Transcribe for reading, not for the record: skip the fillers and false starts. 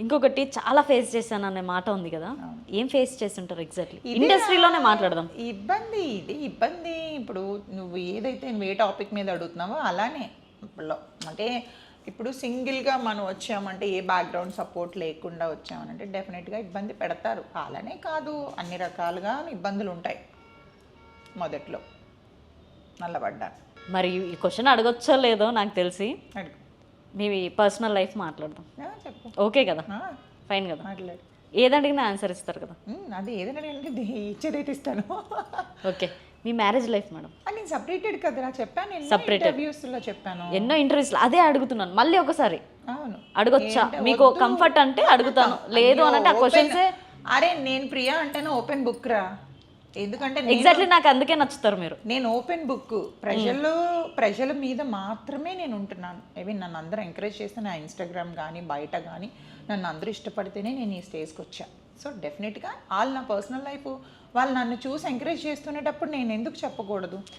ఇంకొకటి చాలా ఫేస్ చేశాను అనే మాట ఉంది కదా, ఏం ఫేస్ చేస్తుంటారు ఎగ్జాక్ట్లీ? ఇండస్ట్రీలోనే మాట్లాడదాం. ఇబ్బంది ఇప్పుడు నువ్వు ఏదైతే నువ్వు ఏ టాపిక్ మీద అడుగుతున్నావో అలానే ఇప్పుడు అంటే ఇప్పుడు సింగిల్గా మనం వచ్చామంటే ఏ బ్యాక్గ్రౌండ్ సపోర్ట్ లేకుండా వచ్చామనంటే డెఫినెట్గా ఇబ్బంది పెడతారు. అలానే కాదు, అన్ని రకాలుగా ఇబ్బందులు ఉంటాయి. మొదట్లో నల్లబడ్డాను. మరి ఈ క్వశ్చన్ అడగొచ్చో లేదో నాకు తెలిసి, అడుగు. మీ పర్సనల్ లైఫ్ మాట్లాడదాం. చెప్పు. ఓకే కదా? ఆ, ఫైన్ కదా? మాట్లాడు. ఏది అడిగినా ఆన్సర్ ఇస్తారు కదా? అది ఏదైనా అడిగితే ఇచ్చేదైతే ఇస్తాను. ఓకే, మీ మ్యారేజ్ లైఫ్ మేడం? నేను సపరేటెడ్ కదరా, చెప్పాను Separated. ఇంటర్వ్యూస్లో చెప్పాను. ఎన్నో ఇంటర్వ్యూస్లో అదే అడుగుతున్నాను, మళ్ళీ ఒకసారి అవును అడగొచ్చా? ఏంటి, మీకు వద్దు. కంఫర్ట్ అంటే అడుగుతాను, లేదు అని అంటే ఆ క్వశ్చన్సే. అరే నేను ప్రియా అంటేనే ఓపెన్ బుక్ రా, ఎందుకంటే ఎగ్జాక్ట్లీ నాకు అందుకే నచ్చుతారు మీరు. నేను ఓపెన్ బుక్, ప్రజల మీద మాత్రమే నేను ఉంటున్నాను. ఈవెన్ నన్ను అందరూ ఎంకరేజ్ చేస్తే నా ఇన్స్టాగ్రామ్ కానీ బయట కానీ నన్ను అందరూ ఇష్టపడితేనే నేను ఈ స్టేజ్కి వచ్చా. సో డెఫినెట్గా వాళ్ళు నా పర్సనల్ లైఫ్ వాళ్ళు నన్ను చూసి ఎంకరేజ్ చేస్తునేటప్పుడు నేను ఎందుకు చెప్పకూడదు?